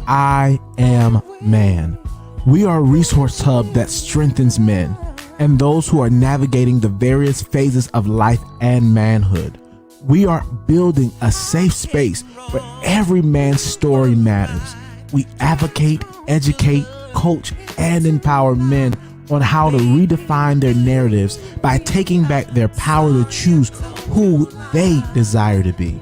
I Am Man. We are a resource hub that strengthens men and those who are navigating the various phases of life and manhood. We are building a safe space where every man's story matters. We advocate, educate, coach, and empower men on how to redefine their narratives by taking back their power to choose who they desire to be.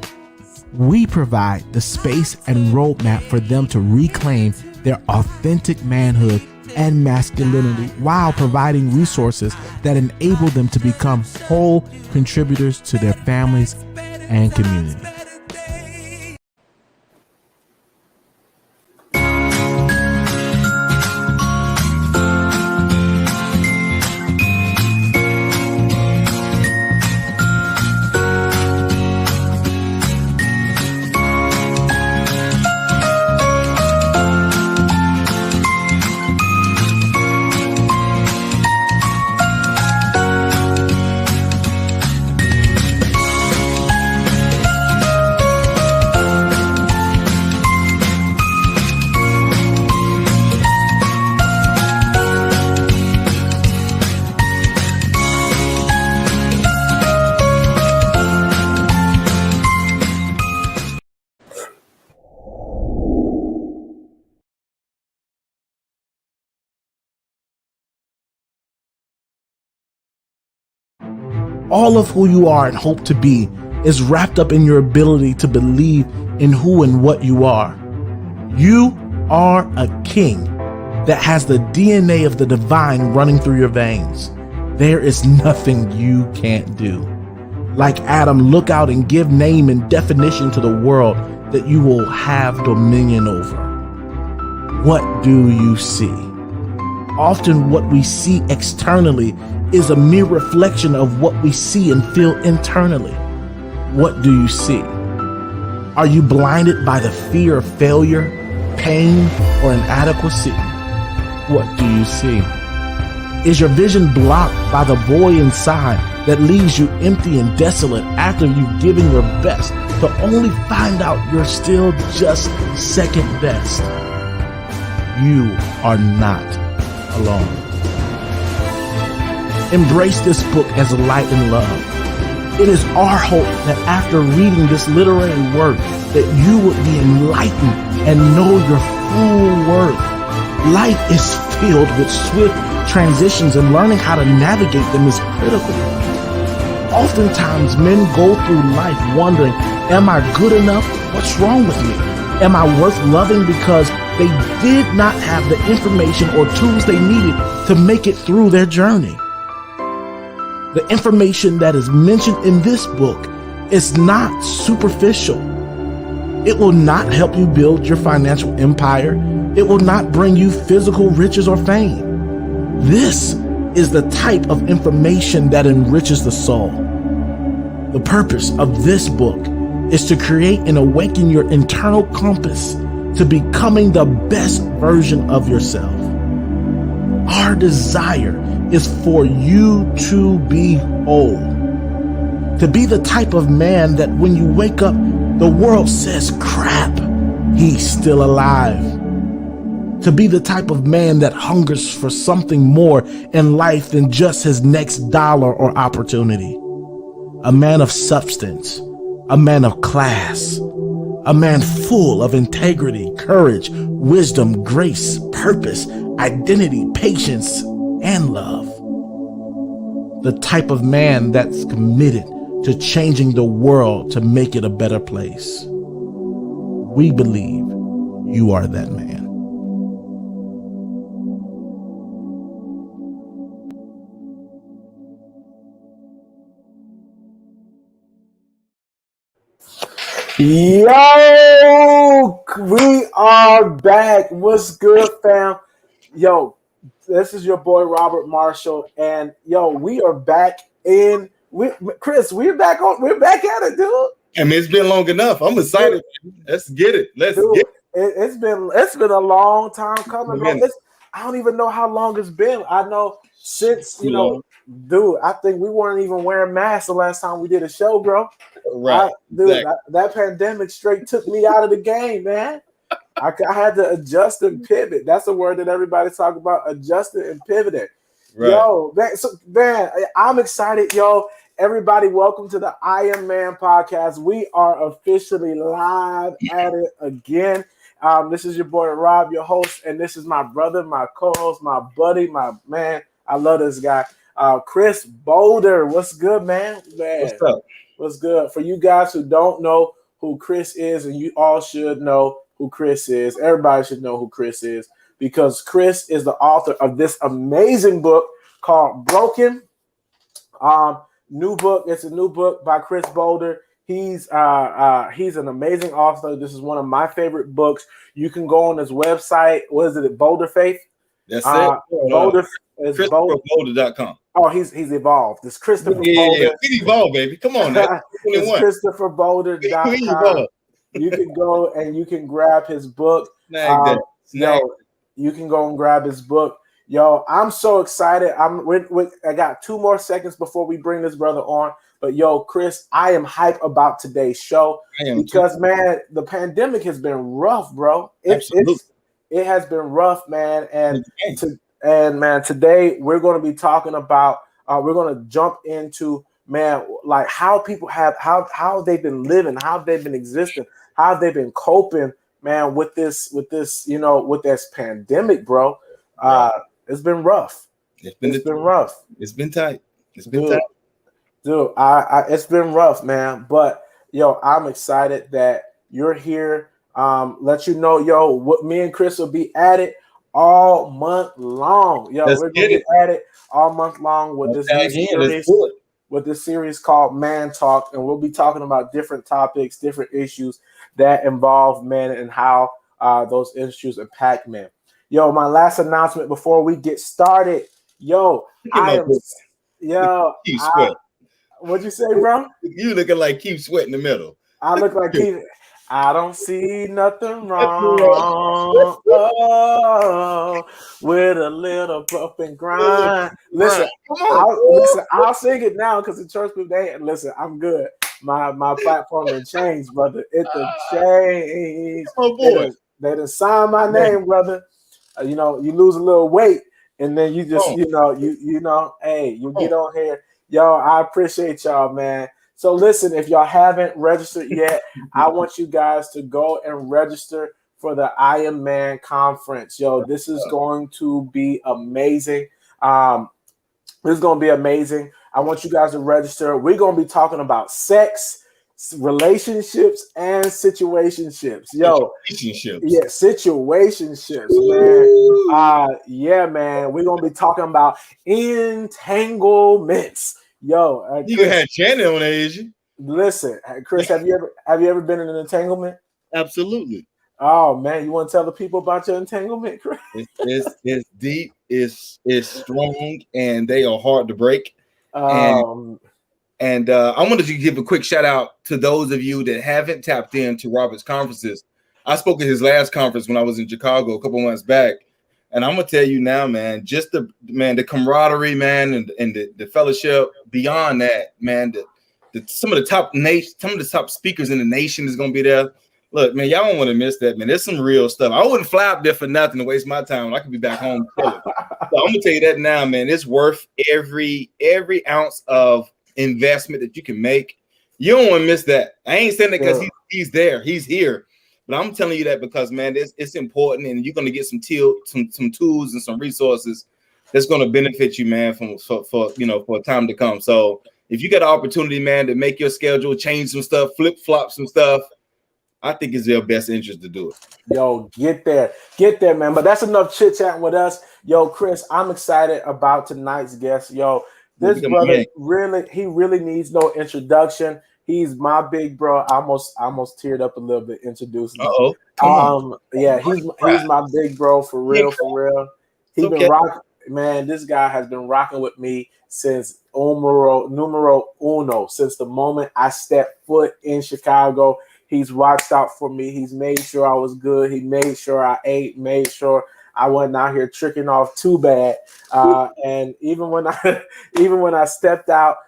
We provide the space and roadmap for them to reclaim their authentic manhood and masculinity while providing resources that enable them to become whole contributors to their families and community. All of who you are and hope to be is wrapped up in your ability to believe in who and what you are. You are a king that has the DNA of the divine running through your veins. There is nothing you can't do. Like Adam, look out and give name and definition to the world that you will have dominion over. What do you see? Often what we see externally is a mere reflection of what we see and feel internally. What do you see? Are you blinded by the fear of failure, pain, or inadequacy? What do you see? Is your vision blocked by the void inside that leaves you empty and desolate after you've given your best to only find out you're still just second best? You are not alone. Embrace this book as light and love. It is our hope that after reading this literary work that you would be enlightened and know your full worth. Life is filled with swift transitions and learning how to navigate them is critical. Oftentimes men go through life wondering, am I good enough? What's wrong with me? Am I worth loving? Because they did not have the information or tools they needed to make it through their journey. The information that is mentioned in this book is not superficial. It will not help you build your financial empire. It will not bring you physical riches or fame. This is the type of information that enriches the soul. The purpose of this book is to create and awaken your internal compass to becoming the best version of yourself. Our desire is for you to be whole, to be the type of man that when you wake up, the world says, crap, he's still alive. To be the type of man that hungers for something more in life than just his next dollar or opportunity. A man of substance, a man of class, a man full of integrity, courage, wisdom, grace, purpose, identity, patience, and love. The type of man that's committed to changing the world to make it a better place. We believe you are that man. Yo, we are back. What's good, fam? Yo, this is your boy Robert Marshall, and yo, we are back in. Chris, we're back at it, dude. I mean, it's been long enough. I'm excited. Let's get it. Get it. It's been a long time coming, bro. I don't even know how long it's been. I know since dude. I think we weren't even wearing masks the last time we did a show, bro. Right, that pandemic straight took me out of the game, man. I had to adjust and pivot. That's a word that everybody's talking about, adjusting and pivoting. Right. Yo, man, I'm excited, yo. Everybody, welcome to the I Am Man podcast. We are officially live at it again. This is your boy Rob, your host, and this is my brother, my co-host, my buddy, my man. I love this guy, Chris Boulder. What's good, man? What's up? What's good? For you guys who don't know who Chris is, and you all should know who Chris is. Everybody should know who Chris is, because Chris is the author of this amazing book called Broken. New book. It's a new book by Chris Boulder. He's an amazing author. This is one of my favorite books. You can go on his website. What is it? Boulder Faith. That's it. Boulder is ChristopherBoulder.com. Oh, he's evolved. It's Christopher Boulder. Yeah. We evolved, baby. Come on, now. It's ChristopherBoulder.com. You can go and you can grab his book. Yo, you can go and grab his book. Yo, I'm so excited. I got 2 more seconds before we bring this brother on. But yo, Chris, I am hype about today's show because man, the pandemic has been rough, bro. It has been rough, man. And today we're going to be talking about. We're going to jump into, man, like how people how they've been living, how they've been existing, how they've been coping, man, with this with this pandemic, bro. It's been rough. It's been rough. It's been tight. It's been tight. Dude, it's been rough, man. But yo, I'm excited that you're here. Let you know, yo, what me and Chris will be at it all month long. Yo, we're gonna be at it all month long with this series called Man Talk, and we'll be talking about different topics, different issues that involve men and how those issues impact men. Yo, my last announcement before we get started. Yo, what'd you say, bro? You looking like Keith Sweat in the middle. I look like Keith. I don't see nothing wrong with a little bump and grind. Listen, I'll sing it now because the church people, listen, I'm good. My platform done changed, brother. It done changed. Oh boy, they done signed my name, brother. You lose a little weight, and then you just, you get on here. Yo, I appreciate y'all, man. So listen, if y'all haven't registered yet, I want you guys to go and register for the I Am Man conference. Yo, this is going to be amazing. I want you guys to register. We're going to be talking about sex, relationships, and situationships. Yo, situationships, man. Man. We're going to be talking about entanglements. Yo, you had Shannon on there, is you? Listen, Chris, have you ever been in an entanglement? Absolutely. Oh man, you want to tell the people about your entanglement, Chris? It's deep, it's strong, and they are hard to break. I wanted to give a quick shout out to those of you that haven't tapped into Robert's conferences. I spoke at his last conference when I was in Chicago a couple months back. And I'm gonna tell you now, man, just the camaraderie, man, and the fellowship. Beyond that, man, some of the top speakers in the nation is gonna be there. Look, man, y'all don't want to miss that, man. There's some real stuff. I wouldn't fly up there for nothing to waste my time. I could be back home. So I'm gonna tell you that now, man. It's worth every ounce of investment that you can make. You don't want to miss that. I ain't saying that because he's there, he's here. But I'm telling you that because, man, it's important, and you're going to get some tools and some resources that's going to benefit you, man, for a time to come. So if you got an opportunity, man, to make your schedule, change some stuff, flip-flop some stuff, I think it's their best interest to do it. Yo, get there, man. But that's enough chit-chatting with us. Yo, Chris, I'm excited about tonight's guest. Yo, this brother really needs no introduction. He's my big bro. I almost teared up a little bit introducing him. He's my big bro for real. He's been rocking, man. This guy has been rocking with me since numero uno, since the moment I stepped foot in Chicago. He's watched out for me. He's made sure I was good. He made sure I ate, made sure I wasn't out here tricking off too bad. And even when I stepped out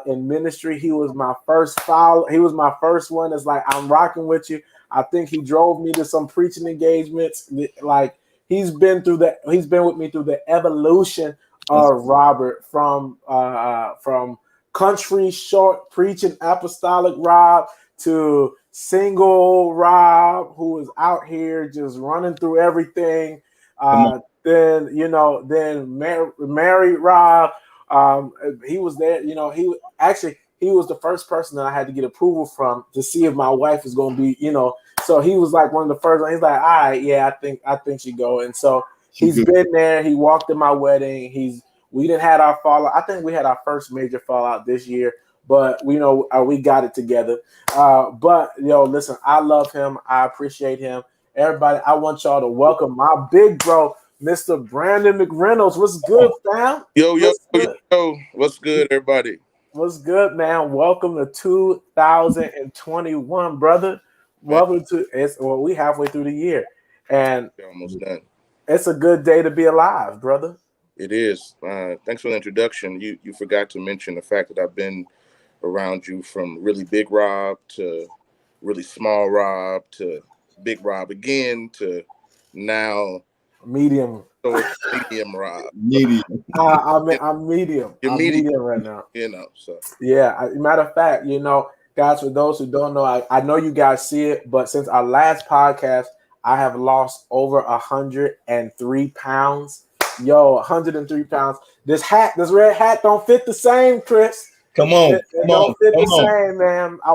in ministry, he was my first follow. He was my first one. It's like, I'm rocking with you. I think he drove me to some preaching engagements. Like he's been with me through the evolution of Robert from country short preaching apostolic Rob to single Rob, who is out here just running through everything. Then married Rob. He was there. He was the first person that I had to get approval from to see if my wife is going to be. So he was like one of the first. He's like, all right, yeah, I think she go. And so he's been there. He walked in my wedding. We didn't had our fallout. I think we had our first major fallout this year, but we got it together. But listen, I love him. I appreciate him. Everybody, I want y'all to welcome my big bro, Mr. Brandon McReynolds. What's good, fam? Yo, what's good, everybody? What's good, man? Welcome to 2021, brother. Welcome to we halfway through the year, and almost done. It's a good day to be alive, brother. It is. Thanks for the introduction. You forgot to mention the fact that I've been around you from really big Rob to really small Rob to big Rob again to now medium. So it's medium Rob. Medium. I'm medium. You're I'm medium right now. So yeah. Matter of fact, guys, for those who don't know, I know you guys see it, but since our last podcast, I have lost over 103 pounds. 103 pounds. This red hat don't fit the same, Chris. Come on. It don't fit the same, man. I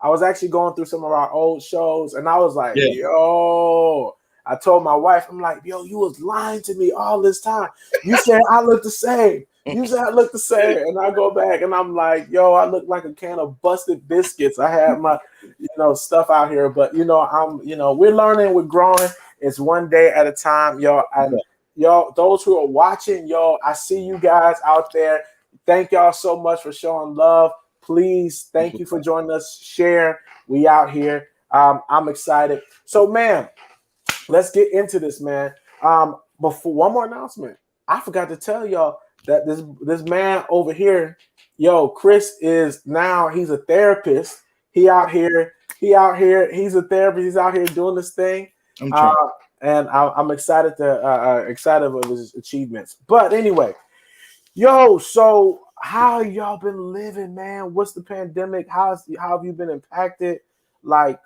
was actually going through some of our old shows, and I was like, yo. I told my wife, I'm like, yo, you was lying to me all this time. You said I look the same. You said I look the same. And I go back and I'm like, yo, I look like a can of busted biscuits. I had my, stuff out here. But, we're learning, we're growing. It's one day at a time, y'all. And y'all, those who are watching, I see you guys out there. Thank y'all so much for showing love. Please, thank you for joining us. Share. We out here. I'm excited. So, man, let's get into this, man. Before one more announcement, I forgot to tell y'all that this man over here, Chris is now he's a therapist. He's a therapist. He's out here doing this thing. And I'm excited of his achievements. But anyway, so how y'all been living, man? What's the pandemic? How have you been impacted? Like,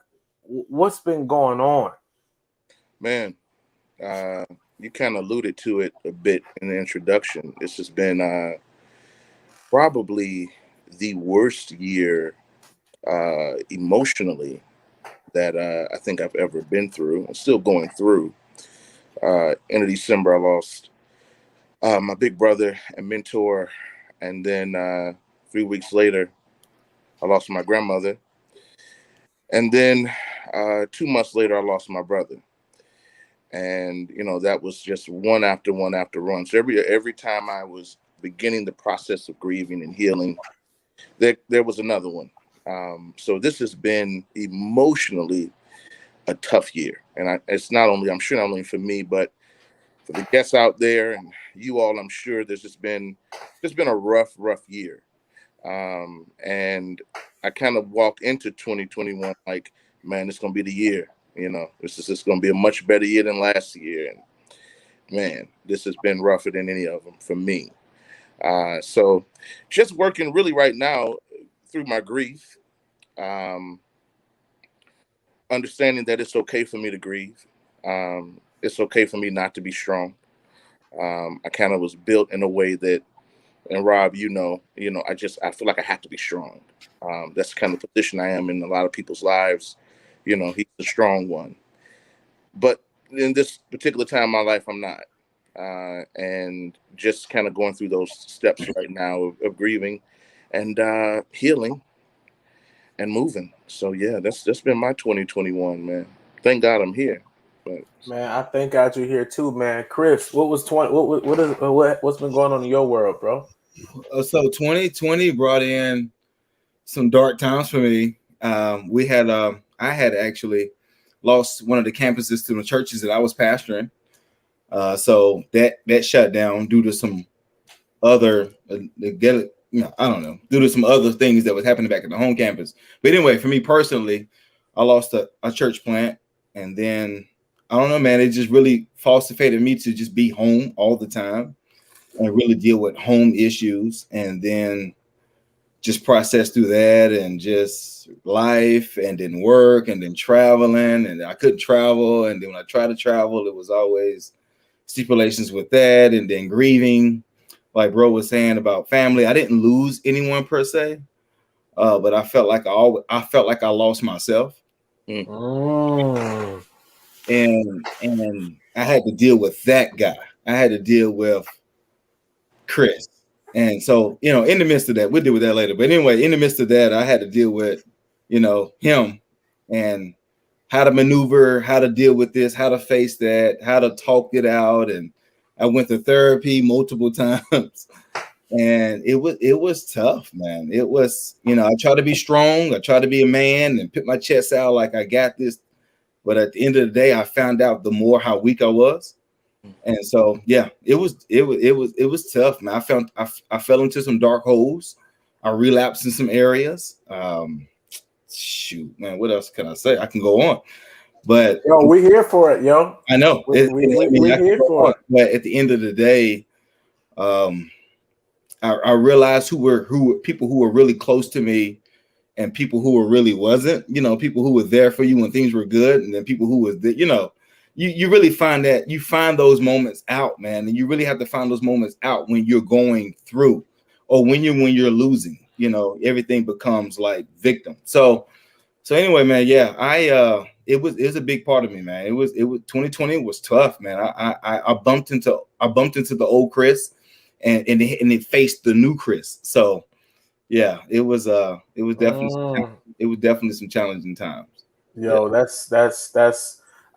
what's been going on? Man, you kind of alluded to it a bit in the introduction. This has been probably the worst year emotionally that I think I've ever been through. I'm still going through. End of December, I lost my big brother and mentor. And then 3 weeks later, I lost my grandmother. And then 2 months later, I lost my brother. And, that was just one after one. So every time I was beginning the process of grieving and healing, there was another one. So this has been emotionally a tough year. And it's not only for me, but for the guests out there and you all, I'm sure there's just been a rough year. And I kind of walk into 2021 like, man, it's going to be the year. This is just going to be a much better year than last year. And man, this has been rougher than any of them for me. So just working really right now through my grief, understanding that it's okay for me to grieve. It's okay for me not to be strong. I kind of was built in a way that, and Rob, I feel like I have to be strong. That's the kind of position I am in a lot of people's lives. He's the strong one. But in this particular time in my life, I'm not. And just kind of going through those steps right now of grieving and healing and moving. So, yeah, that's been my 2021, man. Thank God I'm here. But man, I thank God you're here too, man. Chris, what's been going on in your world, bro? So 2020 brought in some dark times for me. I had actually lost one of the campuses to the churches that I was pastoring. So that shut down due to some other, due to some other things that was happening back at the home campus. But anyway, for me personally, I lost a church plant, and then I don't know, man. It just really falsified me to just be home all the time and really deal with home issues, and then just process through that, and just life, and then work, and then traveling, and I couldn't travel, and then when I tried to travel, it was always stipulations with that, and then grieving, like bro was saying about family. I didn't lose anyone per se, but I felt like I lost myself. Mm. And I had to deal with that guy. I had to deal with Chris. And so, in the midst of that, we'll deal with that later. But anyway, in the midst of that, I had to deal with, him, and how to maneuver, how to deal with this, how to face that, how to talk it out. And I went to therapy multiple times. And it was tough, man. It was, I try to be strong. I try to be a man and put my chest out like I got this. But at the end of the day, I found out the more how weak I was. And so, yeah, it was tough, man. I fell into some dark holes. I relapsed in some areas. Shoot, man, what else can I say? I can go on, but yo, we here for it, yo. I know we here for it. But at the end of the day, I realized who were people who were really close to me, and people who were really wasn't. People who were there for you when things were good, and then people who was you really find that you find those moments out, man. And you really have to find those moments out when you're going through, or when you're losing. Everything becomes like victim. So anyway, man, yeah, it was a big part of me, man. It was 2020 was tough, man. I bumped into the old Chris, and it faced the new Chris. So yeah, it was definitely some challenging times. Yo, yeah.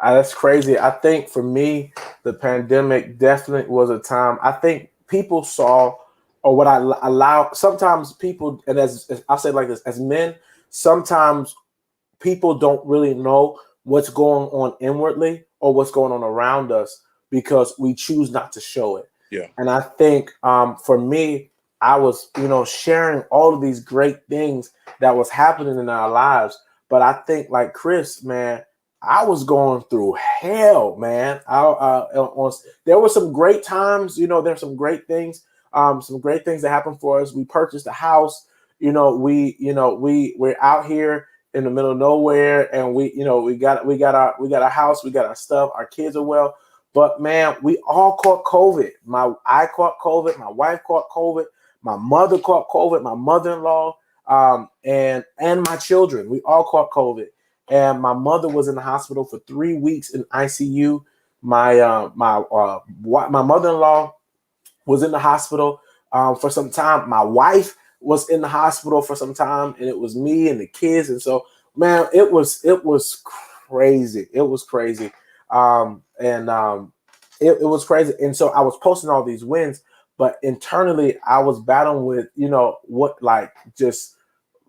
That's crazy. I think for me, the pandemic definitely was a time. I think people saw, or what I allow, sometimes people, and as I'll say it like this, as men, sometimes people don't really know what's going on inwardly or what's going on around us because we choose not to show it. Yeah. And I think for me, I was, sharing all of these great things that was happening in our lives. But I think like Chris, man, I was going through hell, man. There were some great times, there's some great things that happened for us. We purchased a house, we're out here in the middle of nowhere, and we got our house, we got our stuff, our kids are well. But man, we all caught COVID. I caught COVID, my wife caught COVID, my mother caught COVID, my mother-in-law, and my children. We all caught COVID. And my mother was in the hospital for 3 weeks in ICU. My mother-in-law was in the hospital for some time. My wife was in the hospital for some time, and it was me and the kids. And so, man, it was crazy. It was crazy. It was crazy. And so I was posting all these wins, but internally I was battling with,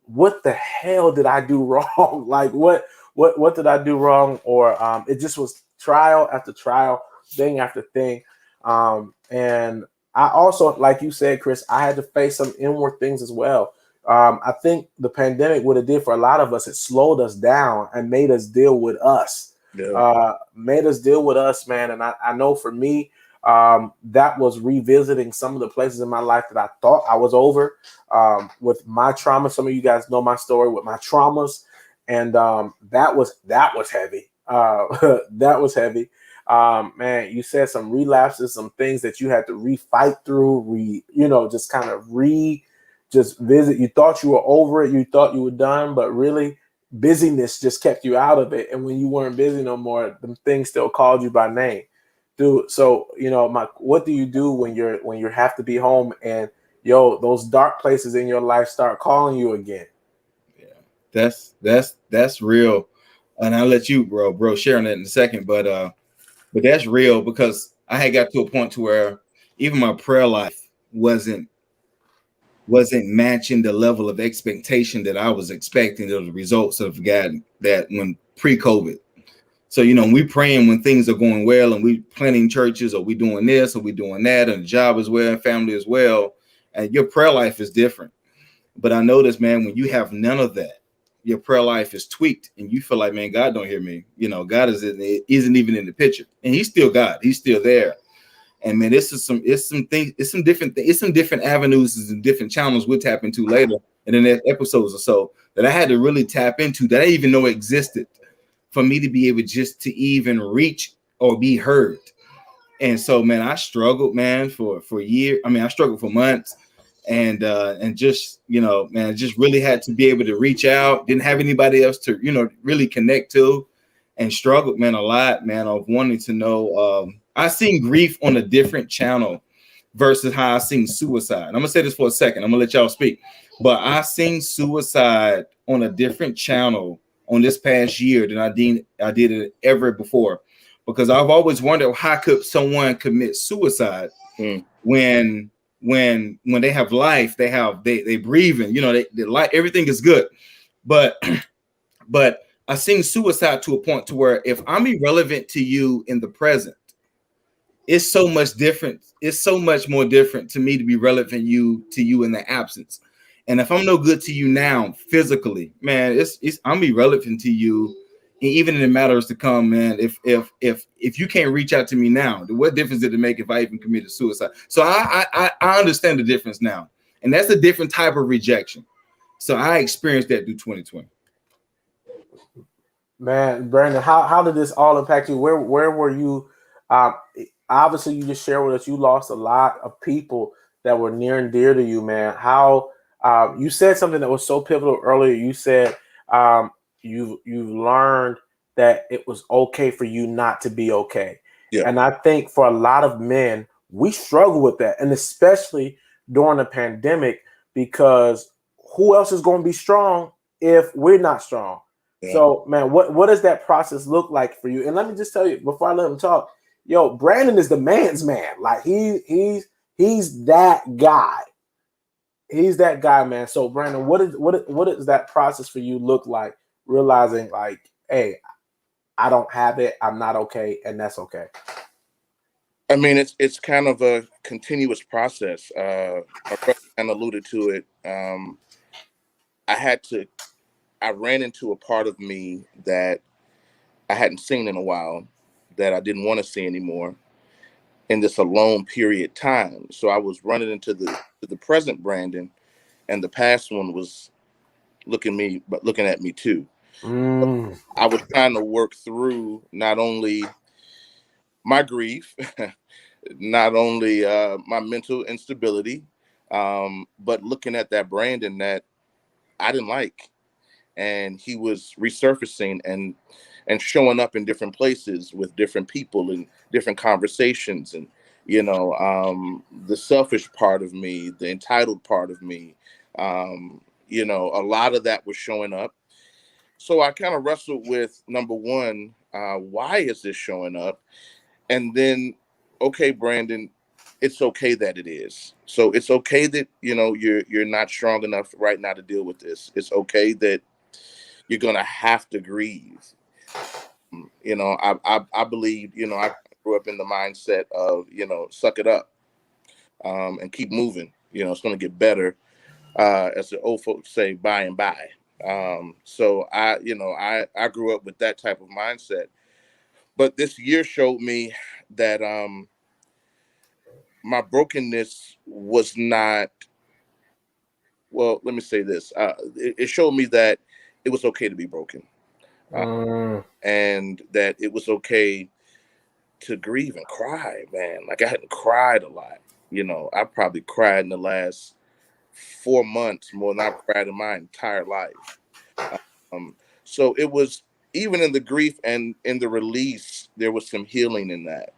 what the hell did I do wrong? Like what did I do wrong? Or it just was trial after trial, thing after thing. And I also, like you said, Chris, I had to face some inward things as well. I think the pandemic, what it did for a lot of us, it slowed us down and made us deal with us. Yeah. Made us deal with us, man. And I know for me, that was revisiting some of the places in my life that I thought I was over, with my trauma. Some of you guys know my story with my traumas, and that was heavy. That was heavy. Man, you said some relapses, some things that you had to refight through, just visit. You thought you were over it, you thought you were done, but really busyness just kept you out of it. And when you weren't busy no more, them things still called you by name. Dude, so what do you do when you have to be home and those dark places in your life start calling you again? Yeah, that's real. And I'll let you, bro, share on that in a second. But that's real, because I had got to a point to where even my prayer life wasn't matching the level of expectation that I was expecting of the results of God that when pre-COVID. So, we praying when things are going well, and we planning churches, or we doing this, or we doing that, and job as well, and family as well. And your prayer life is different. But I noticed, man, when you have none of that, your prayer life is tweaked and you feel like, man, God don't hear me. You know, God isn't even in the picture, and He's still God. He's still there. And man, it's some different avenues and different channels we'll tap into later in the next episodes or so that I had to really tap into that I didn't even know existed for me to be able just to even reach or be heard. And so, man, I struggled, man, for years. I mean, I struggled for months, and just, you know, man, just really had to be able to reach out. Didn't have anybody else to, you know, really connect to, and struggled, man, a lot, man, of wanting to know. I seen grief on a different channel versus how I seen suicide. And I'm gonna say this for a second. I'm gonna let y'all speak, but I seen suicide on a different channel on this past year than I did it ever before. Because I've always wondered, how could someone commit suicide when they have life, they breathing, you know, they like everything is good, but I seen suicide to a point to where if I'm irrelevant to you in the present, it's so much different. It's so much more different to me to be relevant to you in the absence. And if I'm no good to you now physically, man, I'm irrelevant to you. Even in the matters to come, man, if you can't reach out to me now, what difference did it make if I even committed suicide? So I understand the difference now, and that's a different type of rejection. So I experienced that through 2020. Man, Brandon, how did this all impact you? Where were you? Obviously, you just shared with us you lost a lot of people that were near and dear to you, man. How you said something that was so pivotal earlier. You said you've learned that it was okay for you not to be okay. Yeah. And I think for a lot of men, we struggle with that, and especially during the pandemic, because who else is going to be strong if we're not strong? Yeah. So, man, what does that process look like for you? And let me just tell you before I let him talk, yo, Brandon is the man's man. Like he's that guy. He's that guy, man. So, Brandon, what does that process for you look like? Realizing like, hey, I don't have it, I'm not okay, and that's okay. I mean, it's kind of a continuous process. My brother kind of alluded to it. I ran into a part of me that I hadn't seen in a while, that I didn't want to see anymore in this alone period time. So I was running into the present Brandon, and the past one was looking at me too. I was trying to work through not only my grief, not only my mental instability, but looking at that Brandon that I didn't like, and he was resurfacing and showing up in different places with different people and different conversations, and you know, the selfish part of me, the entitled part of me, you know, a lot of that was showing up. So I kind of wrestled with, number one, why is this showing up? And then, okay, Brandon, it's okay that it is. So it's okay that, you know, you're not strong enough right now to deal with this. It's okay that you're gonna have to grieve. You know, I believe, you know, I grew up in the mindset of, you know, suck it up, and keep moving. You know, it's gonna get better. As the old folks say, by and by. So I grew up with that type of mindset. But this year showed me that my brokenness was not, well, let me say this. It showed me that it was okay to be broken. And that it was okay to grieve and cry, man. Like I hadn't cried a lot. You know, I probably cried in the last 4 months more than I've cried in my entire life. So it was, even in the grief and in the release, there was some healing in that.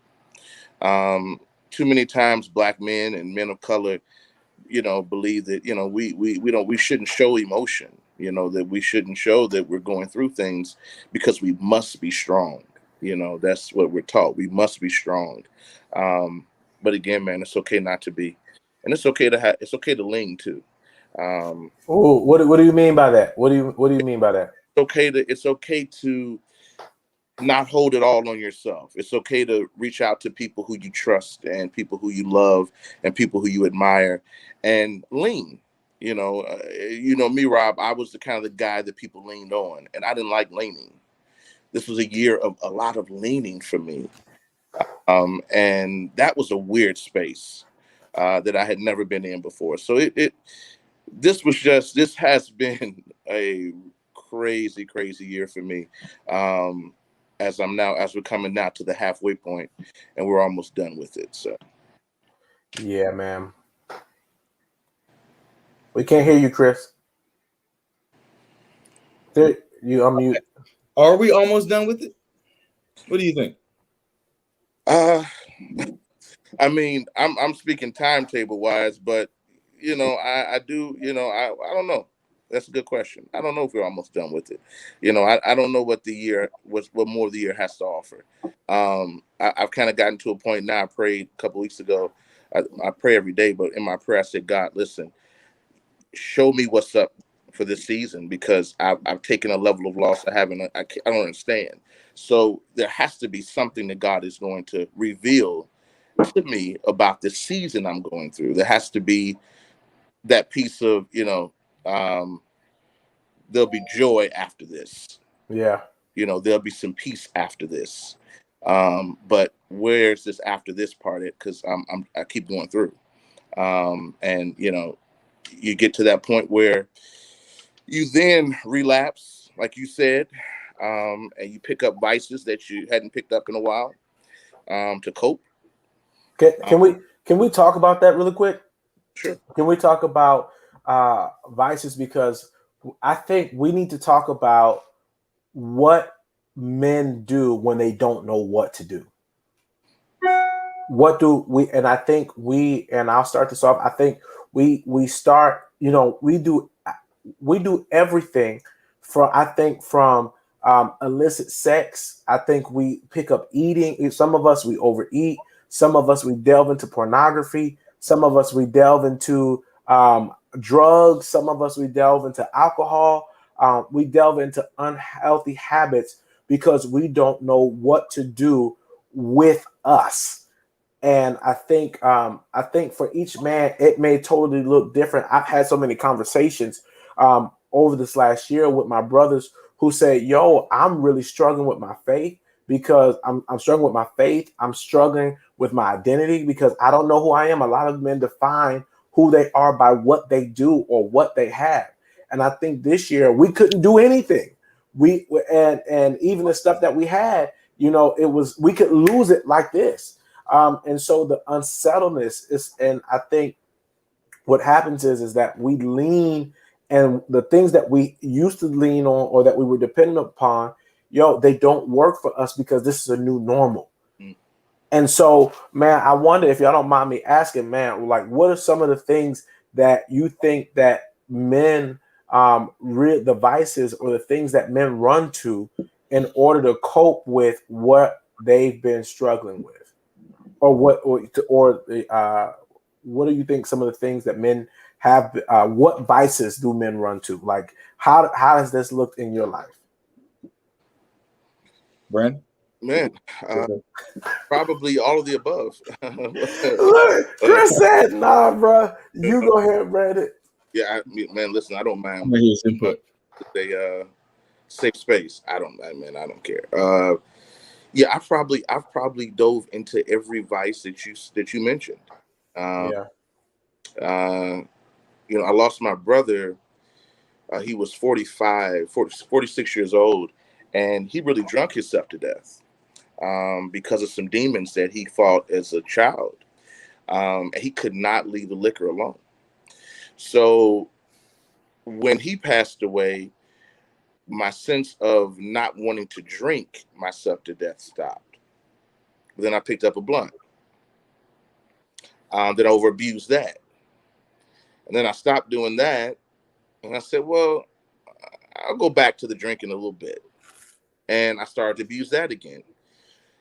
Too many times Black men and men of color, you know, believe that, you know, we shouldn't show emotion, you know, that we shouldn't show that we're going through things because we must be strong. You know, that's what we're taught. We must be strong. But again, man, it's okay not to be. And it's okay to lean too. What do you mean by that? What do you mean by that? It's okay to not hold it all on yourself. It's okay to reach out to people who you trust and people who you love and people who you admire, and lean. You know me, Rob. I was the kind of the guy that people leaned on, and I didn't like leaning. This was a year of a lot of leaning for me, and that was a weird space that I had never been in before. So this has been a crazy year for me. As we're coming now to the halfway point, and we're almost done with it. So, yeah, man. We can't hear you, Chris. There, you unmute. Are we almost done with it? What do you think? I mean, I'm speaking timetable wise, but I do, I don't know. That's a good question. I don't know if we're almost done with it. I don't know what what more the year has to offer. I've kind of gotten to a point now. I prayed a couple weeks ago. I pray every day, but in my prayer, I said, God, listen, show me what's up for this season, because I've taken a level of loss I don't understand. So there has to be something that God is going to reveal to me about the season I'm going through. There has to be that piece of, there'll be joy after this. Yeah. There'll be some peace after this. But where's this after this part? Because I keep going through. And you get to that point where you then relapse, like you said, and you pick up vices that you hadn't picked up in a while to cope. Can we talk about that really quick? Sure. Can we talk about vices? Because I think we need to talk about what men do when they don't know what to do. What do we? And I think and I'll start this off. I think we start. We do everything from illicit sex. I think we pick up eating. Some of us we overeat. Some of us we delve into pornography. Some of us we delve into drugs. Some of us we delve into alcohol. We delve into unhealthy habits because we don't know what to do with us. And I think for each man, it may totally look different. I've had so many conversations over this last year with my brothers who say, yo, I'm really struggling with my faith because I'm struggling with my faith. I'm struggling with my identity because I don't know who I am. A lot of men define who they are by what they do or what they have. And I think this year we couldn't do anything. And even the stuff that we had, we could lose it like this. And so the unsettledness is, and I think what happens is that we lean, and the things that we used to lean on or that we were dependent upon, they don't work for us because this is a new normal. And so, man, I wonder if y'all don't mind me asking, man, like, what are some of the things that you think that men, the vices or the things that men run to in order to cope with what they've been struggling with? Or what do you think some of the things that men have? What vices do men run to? Like, how does this look in your life, Brandon? Man, probably all of the above. Look, Chris said, "Nah, bro, you go ahead, Brandon." Yeah, man, listen, I don't mind his input. A safe space. I don't care. Yeah, I've probably dove into every vice that you mentioned. I lost my brother. He was 46 years old, and he really drunk himself to death because of some demons that he fought as a child. And he could not leave the liquor alone. So when he passed away, my sense of not wanting to drink myself to death stopped. But then I picked up a blunt. Then I over abused that. And then I stopped doing that. And I said, well, I'll go back to the drinking a little bit. And I started to abuse that again.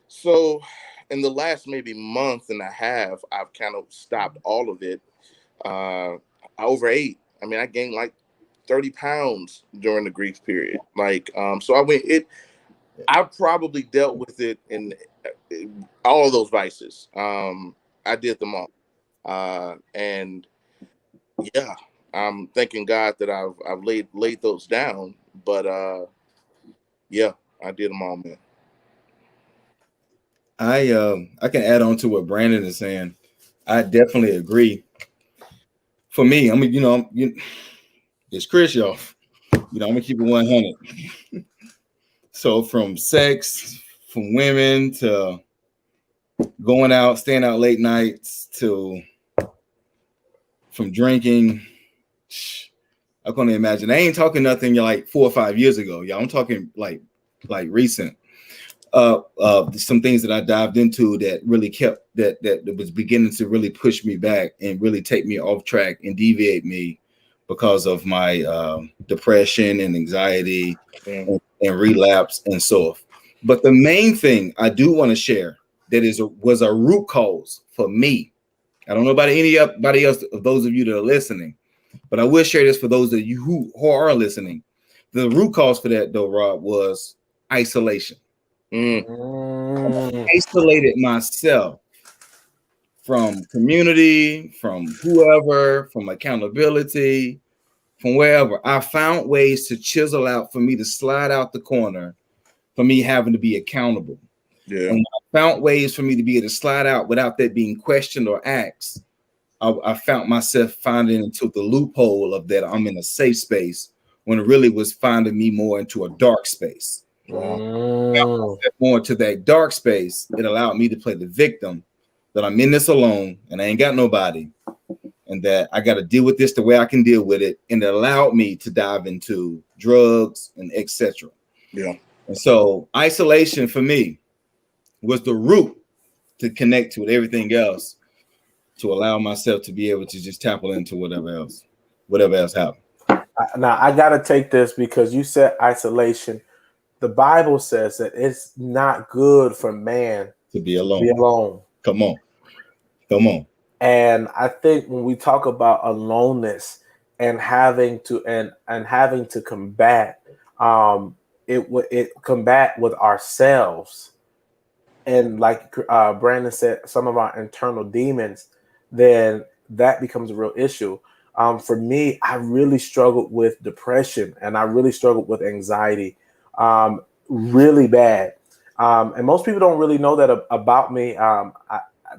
So in the last maybe month and a half, I've kind of stopped all of it. I overate. I mean, I gained like 30 pounds during the grief period. So I probably dealt with it in all of those vices. I did them all. And yeah, I'm thanking God that I've laid those down. But yeah, I did them all, man. I can add on to what Brandon is saying. I definitely agree. For me, I mean, it's Chris, y'all. I'm gonna keep it 100. So from sex, from women to going out, staying out late nights, to from drinking, I couldn't imagine. I ain't talking nothing like 4 or 5 years ago, y'all. I'm talking like recent. Some things that I dived into that really kept that was beginning to really push me back and really take me off track and deviate me because of my depression and anxiety and relapse and so forth. But the main thing I do want to share that was a root cause for me. I don't know about anybody else of those of you that are listening, but I will share this for those of you who are listening. The root cause for that, though, Rob, was isolation. I isolated myself from community, from whoever, from accountability, from wherever. I found ways to chisel out for me to slide out the corner for me having to be accountable. Yeah. And I found ways for me to be able to slide out without that being questioned or asked. I found myself finding into the loophole of that I'm in a safe space when it really was finding me more into a dark space. More into that dark space, it allowed me to play the victim, that I'm in this alone and I ain't got nobody, and that I got to deal with this the way I can deal with it. And it allowed me to dive into drugs and etc. Yeah. And so isolation for me was the root to connect to everything else, to allow myself to be able to just tackle into whatever else happened. Now I got to take this because you said isolation. The Bible says that it's not good for man to be alone. Come on. And I think when we talk about aloneness and having to combat, it combat with ourselves, and like Brandon said, some of our internal demons, then that becomes a real issue. For me, I really struggled with depression and I really struggled with anxiety, really bad. And most people don't really know that about me.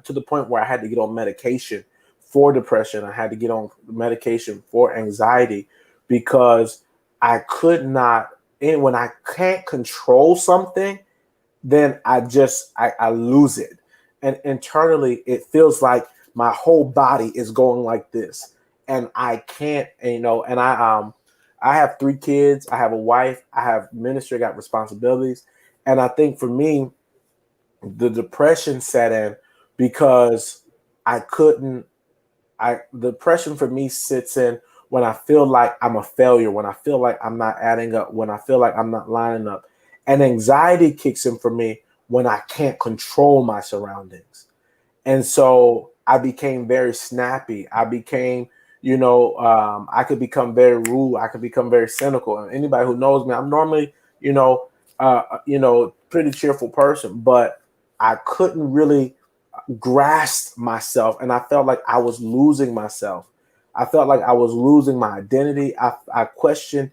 To the point where I had to get on medication for depression. I had to get on medication for anxiety because I could not. And when I can't control something, then I lose it. And internally, it feels like my whole body is going like this, and I can't. And I have 3 kids. I have a wife. I have ministry. I got responsibilities, and I think for me, the depression set in because depression for me sits in when I feel like I'm a failure, when I feel like I'm not adding up, when I feel like I'm not lining up. And anxiety kicks in for me when I can't control my surroundings. And so I became very snappy. I became, I could become very rude. I could become very cynical. And anybody who knows me, I'm normally, pretty cheerful person, but I couldn't really grasp myself, and I felt like I was losing myself. I felt like I was losing my identity. I questioned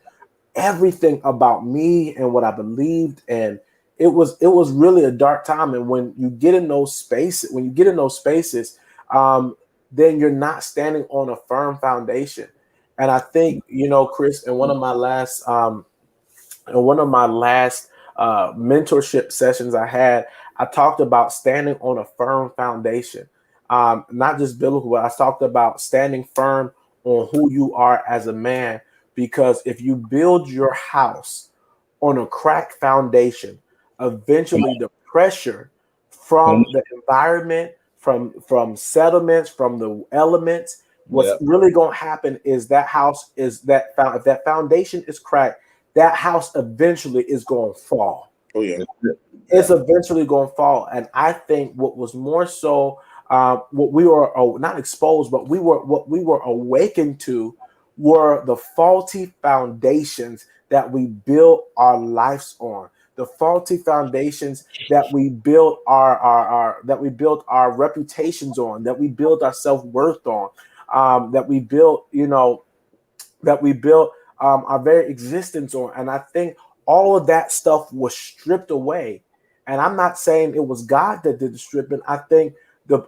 everything about me and what I believed, and it was really a dark time. And when you get in those spaces, then you're not standing on a firm foundation. And I think, Chris, in one of my last mentorship sessions I had, I talked about standing on a firm foundation, not just biblical, but I talked about standing firm on who you are as a man. Because if you build your house on a cracked foundation, eventually the pressure from the environment, from settlements, from the elements, what's really going to happen is if that foundation is cracked, that house eventually is going to fall. Oh yeah. It's eventually going to fall. And I think what was more so, what we were not exposed, but what we were awakened to were the faulty foundations that we built our lives on, the faulty foundations that we built our reputations on, that we built our self-worth on, that we built, that we built our very existence on. And I think all of that stuff was stripped away. And I'm not saying it was God that did the stripping. I think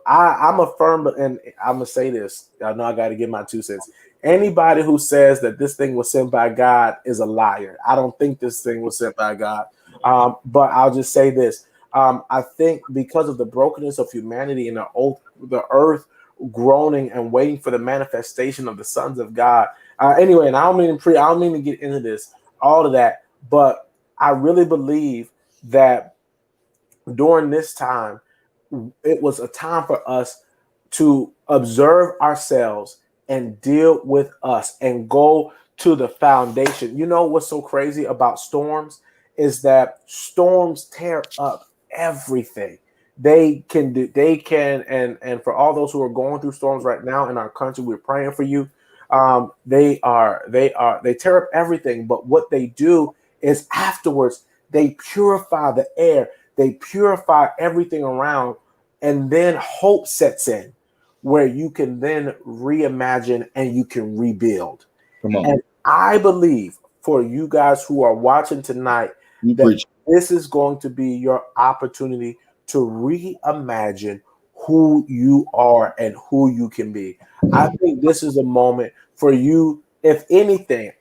I'm a firm, and I'm gonna say this. I know I got to give my 2 cents. Anybody who says that this thing was sent by God is a liar. I don't think this thing was sent by God. But I'll just say this. I think because of the brokenness of humanity and the earth groaning and waiting for the manifestation of the sons of God. Anyway, and I don't mean to get into this, all of that, but I really believe that during this time, it was a time for us to observe ourselves and deal with us and go to the foundation. You know what's so crazy about storms is that storms tear up everything. They can, and for all those who are going through storms right now in our country, we're praying for you. They tear up everything, but what they do is afterwards they purify the air, they purify everything around, and then hope sets in where you can then reimagine and you can rebuild. Come on. And I believe for you guys who are watching tonight, that this is going to be your opportunity to reimagine who you are and who you can be. I think this is a moment for you, if anything,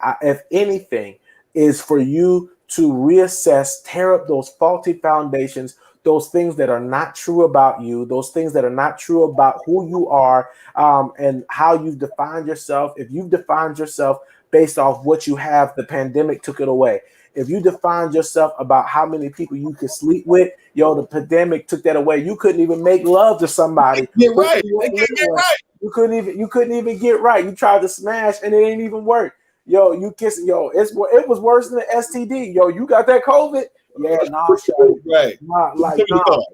is for you to reassess, tear up those faulty foundations, those things that are not true about you, those things that are not true about who you are, and how you've defined yourself. If you've defined yourself based off what you have, the pandemic took it away. If you defined yourself about how many people you could sleep with, the pandemic took that away. You couldn't even make love to somebody. Get right. You couldn't even get right. You tried to smash and it ain't even work. You kiss. It was worse than the STD. You got that COVID? Yeah, right. Show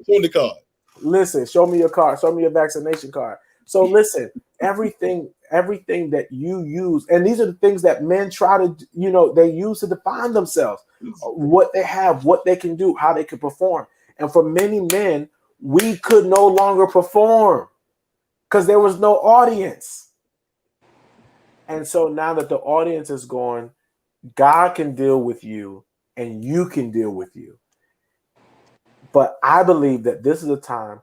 me the card. Listen, show me your card. Show me your vaccination card. So listen, everything that you use, and these are the things that men try to, they use to define themselves, what they have, what they can do, how they can perform. And for many men, we could no longer perform because there was no audience. And so now that the audience is gone, God can deal with you and you can deal with you. But I believe that this is a time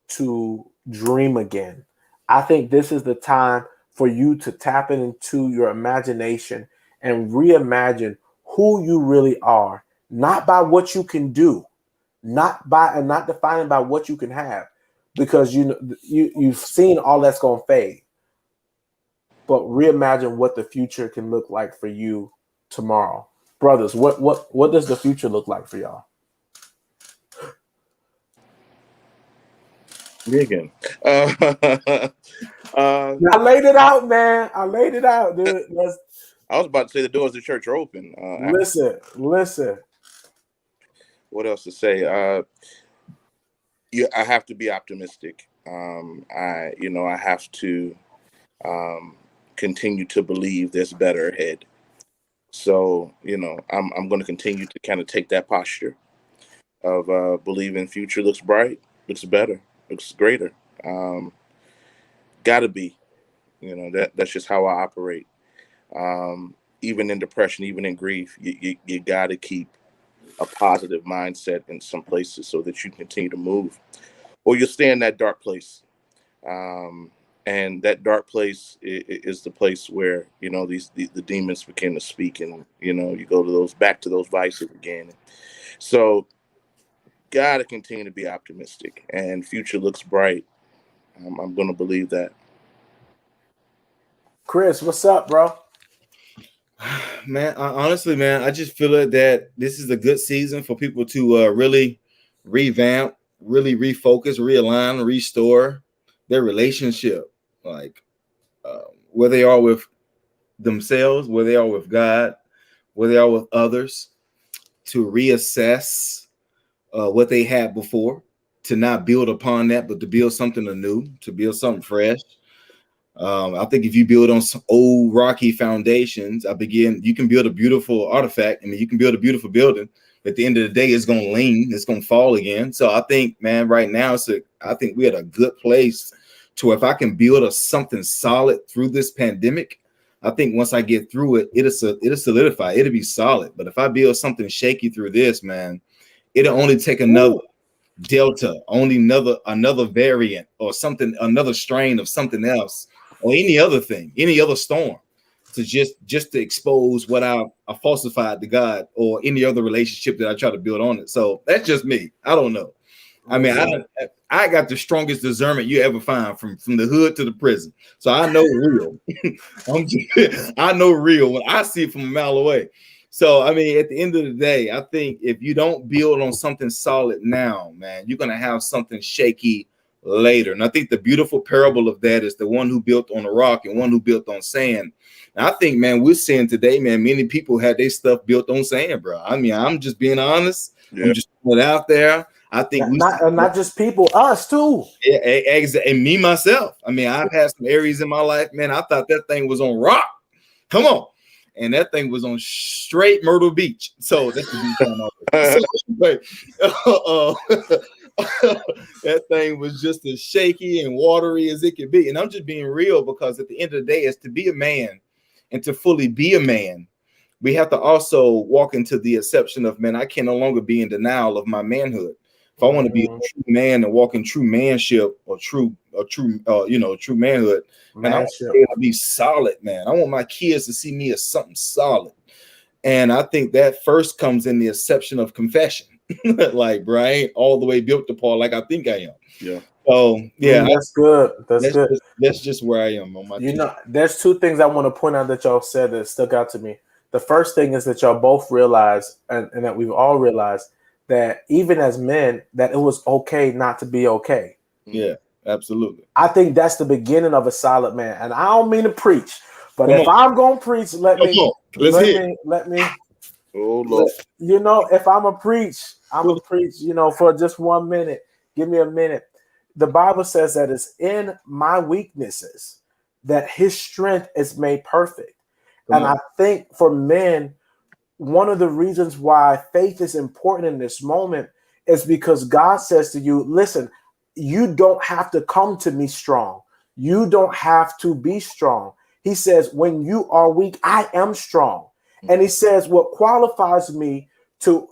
to dream again. I think this is the time for you to tap into your imagination and reimagine who you really are, not by what you can do, not defining by what you can have, because you've seen all that's going to fade. But reimagine what the future can look like for you tomorrow. Brothers, what does the future look like for y'all? Me again. I laid it out, man. I laid it out, dude. I was about to say the doors of the church are open. Listen. What else to say? I have to be optimistic. I have to continue to believe there's better ahead. So, I'm going to continue to kind of take that posture of believing future looks bright, looks better, looks greater. Gotta be, that's just how I operate. Even in depression, even in grief, you gotta keep a positive mindset in some places so that you continue to move, or you'll stay in that dark place. And that dark place is the place where, the demons begin to speak, and, you go back to those vices again. So got to continue to be optimistic, and future looks bright. I'm going to believe that. Chris, what's up, bro? Man, honestly, man, I just feel that this is a good season for people to really revamp, really refocus, realign, restore their relationship. Like where they are with themselves, where they are with God, where they are with others, to reassess what they had before, to not build upon that, but to build something anew, to build something fresh. I think if you build on some old rocky foundations, you can build a beautiful artifact. I mean, you can build a beautiful building. At the end of the day, it's going to lean, it's going to fall again. So I think, man, right now, I think we're at a good place to, if I can build something solid through this pandemic, I think once I get through it, it'll solidify. It'll be solid. But if I build something shaky through this, man, it'll only take another delta, only another variant or something, another strain of something else, or any other thing, any other storm, to just to expose what I falsified to God or any other relationship that I try to build on it. So that's just me. I don't know. I mean, I got the strongest discernment you ever find from the hood to the prison. So I know real. I know real when I see it from a mile away. So, I mean, at the end of the day, I think if you don't build on something solid now, man, you're going to have something shaky later. And I think the beautiful parable of that is the one who built on a rock and one who built on sand. And I think, man, we're seeing today, man, many people had their stuff built on sand, bro. I mean, I'm just being honest. Yeah. I'm just putting it out there. I think not just people, us too. Yeah, and me myself. I mean, I've had some areas in my life, man. I thought that thing was on rock. Come on. And that thing was on straight Myrtle Beach. So that's the beach on that thing was just as shaky and watery as it could be. And I'm just being real, because at the end of the day, it's to be a man and to fully be a man, we have to also walk into the exception of, man, I can no longer be in denial of my manhood. If I want to be a true man and walk in true manship or true manhood, man, I want to be solid, man. I want my kids to see me as something solid. And I think that first comes in the exception of confession. Like, bro, I ain't all the way built to Paul like I think I am. Yeah. So yeah, that's good. That's good. That's just where I am on my team. There's two things I want to point out that y'all said that stuck out to me. The first thing is that y'all both realize, and that we've all realized, that even as men, that it was okay not to be okay. Yeah, absolutely. I think that's the beginning of a solid man. And I don't mean to preach, but if I'm gonna preach, let me. Oh Lord. If I'm a preach, for just 1 minute. Give me a minute. The Bible says that it's in my weaknesses that his strength is made perfect. And I think for men, one of the reasons why faith is important in this moment is because God says to you, listen, you don't have to come to me strong. You don't have to be strong. He says, when you are weak, I am strong. And he says, what qualifies me to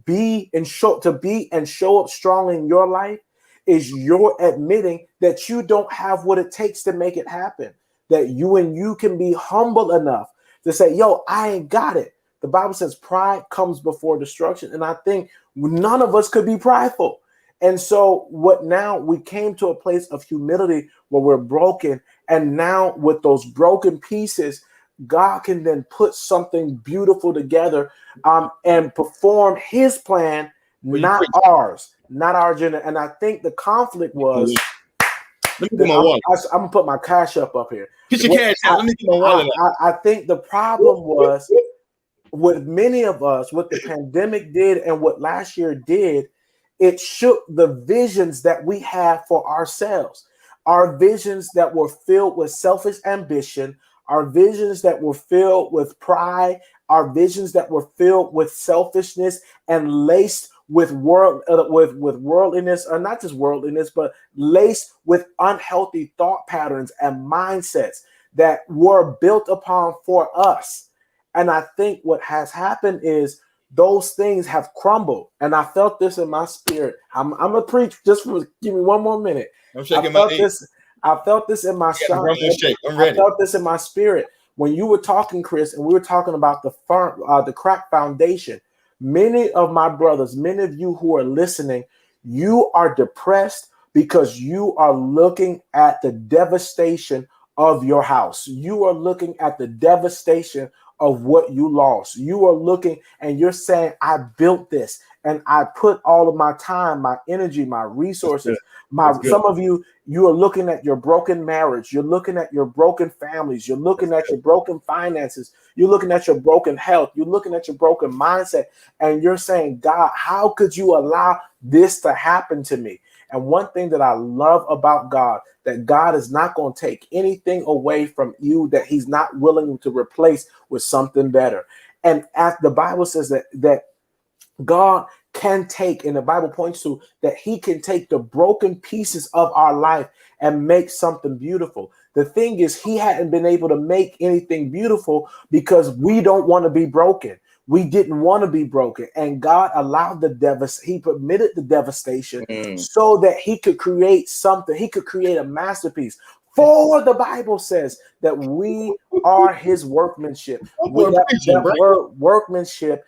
be and show up strong in your life is your admitting that you don't have what it takes to make it happen. That you can be humble enough to say, yo, I ain't got it. The Bible says pride comes before destruction. And I think none of us could be prideful. And so we came to a place of humility where we're broken. And now with those broken pieces, God can then put something beautiful together and perform his plan, not ours, not our agenda. And I think the conflict was, let me get my wallet. I'm going to put my cash up here. Get your cash out. Let me get my wallet out. I think the problem was, what many of us, what the pandemic did and what last year did, it shook the visions that we have for ourselves. Our visions that were filled with selfish ambition, our visions that were filled with pride, our visions that were filled with selfishness and laced with worldliness, or not just worldliness, but laced with unhealthy thought patterns and mindsets that were built upon for us. And I think what has happened is those things have crumbled. And I felt this in my spirit. I'm gonna preach give me 1 more minute. I'm shaking my head. I felt this in my I'm ready. I felt this in my spirit when you were talking, Chris, and we were talking about the crack foundation. Many of my brothers, many of you who are listening, you are depressed because you are looking at the devastation of your house. You are looking at the devastation of what you lost. You are looking and you're saying, I built this and I put all of my time, my energy, my resources, some of you are looking at your broken marriage. You're looking at your broken families. You're looking at your broken finances. You're looking at your broken health. You're looking at your broken mindset. And you're saying, God, how could you allow this to happen to me? And one thing that I love about God, that God is not going to take anything away from you that he's not willing to replace with something better. And as the Bible says that God can take, and the Bible points to that he can take the broken pieces of our life and make something beautiful. The thing is, he hadn't been able to make anything beautiful because we don't want to be broken. We didn't want to be broken. And God allowed he permitted the devastation so that he could create something. He could create a masterpiece. For the Bible says that we are his workmanship. That word workmanship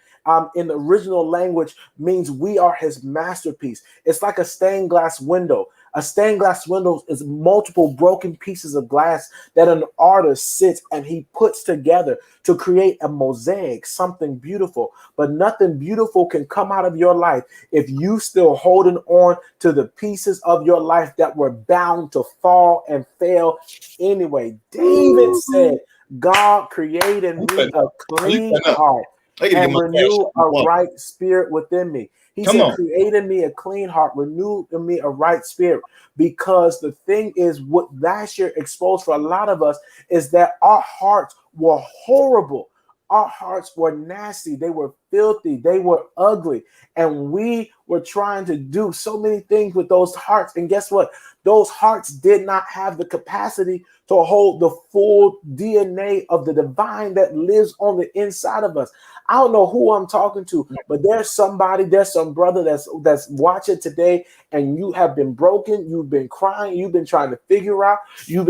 in the original language means we are his masterpiece. It's like a stained glass window. A stained glass window is multiple broken pieces of glass that an artist sits and he puts together to create a mosaic, something beautiful. But nothing beautiful can come out of your life if you still holding on to the pieces of your life that were bound to fall and fail anyway. David said, God created me a clean heart and renew a right spirit within me. He said, created me a clean heart, renew in me a right spirit. Because the thing is, what last year exposed for a lot of us is that our hearts were horrible. Our hearts were nasty. They were filthy. They were ugly. And we were trying to do so many things with those hearts. And guess what? Those hearts did not have the capacity to hold the full DNA of the divine that lives on the inside of us. I don't know who I'm talking to, but there's some brother that's watching today, and you have been broken. You've been crying. You've been trying to figure out. You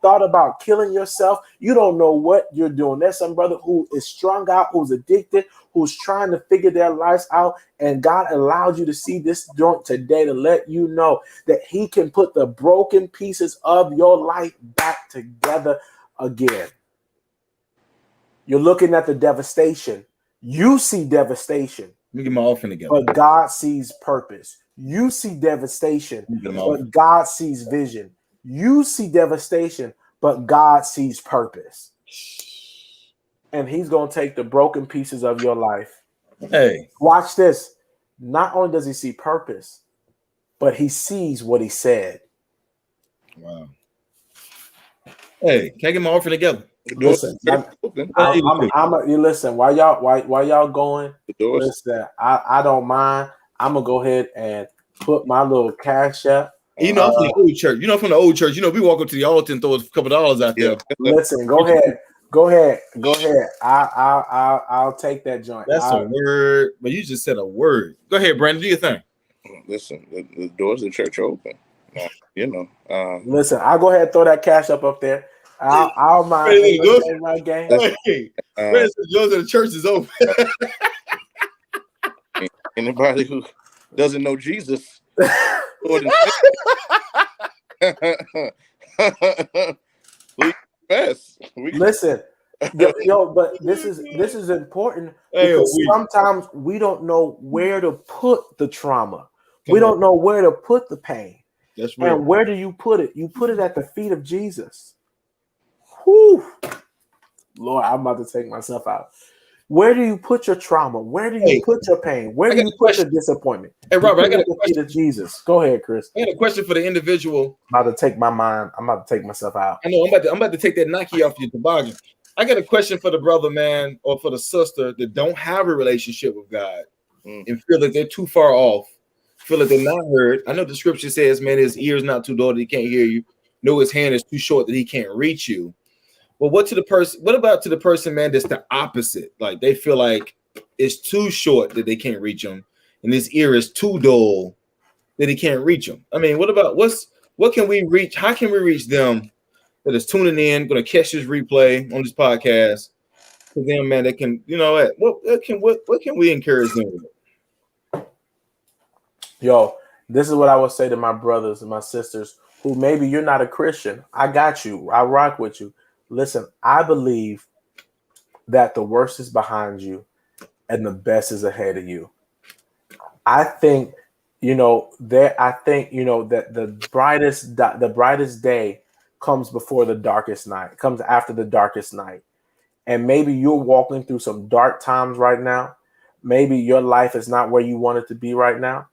thought about killing yourself. You don't know what you're doing. There's some brother who is strung out, who's addicted, who's trying to figure their lives out. And God allowed you to see this joint today to let you know that he can put the broken pieces of your life back together again. You're looking at the devastation. You see devastation. Let me get my offering together. But God sees purpose. You see devastation, but God sees vision. You see devastation, but God sees purpose. And he's going to take the broken pieces of your life. Hey, watch this. Not only does he see purpose, but he sees what he said. Wow. Hey, can I get my offering together? Listen, you listen. While y'all going, listen. I don't mind. I'm gonna go ahead and put my little cash up. You know, from the old church. You know, from the old church. You know, we walk up to the altar and throw a couple dollars out there. Listen, go ahead. I'll take that joint. That's a word, but you just said a word. Go ahead, Brandon. Do your thing. Listen, the doors of the church are open. Listen, I'll go ahead and throw that cash up there. I'll mind my game. Hey, the doors of the church is open. Anybody who doesn't know Jesus, Lord and listen, but this is important because sometimes we don't know where to put the trauma. We don't know where to put the pain. That's real. And where do you put it? You put it at the feet of Jesus. Whew. Lord, I'm about to take myself out. Where do you put your trauma? Where do you put your pain? Where do you put your disappointment? Hey, Robert, I got a question. To Jesus. Go ahead, Chris. I got a question for the individual. I'm about to take my mind. I'm about to take myself out. I know. I'm about to take that Nike off your toboggan. I got a question for the brother, man, or for the sister that don't have a relationship with God and feel that they're too far off, feel that they're not heard. I know the scripture says, man, his ear is not too dull that he can't hear you. No, his hand is too short that he can't reach you. But what about to the person, man, that's the opposite? Like they feel like it's too short that they can't reach him, and his ear is too dull that he can't reach him. I mean, what can we reach? How can we reach them that is tuning in, going to catch this replay on this podcast? To them, man, that can, what can we encourage them with? Yo, this is what I would say to my brothers and my sisters who maybe you're not a Christian. I got you. I rock with you. Listen, I believe that the worst is behind you and the best is ahead of you. I think, that the brightest day comes before the darkest night, comes after the darkest night. And maybe you're walking through some dark times right now. Maybe your life is not where you want it to be right now.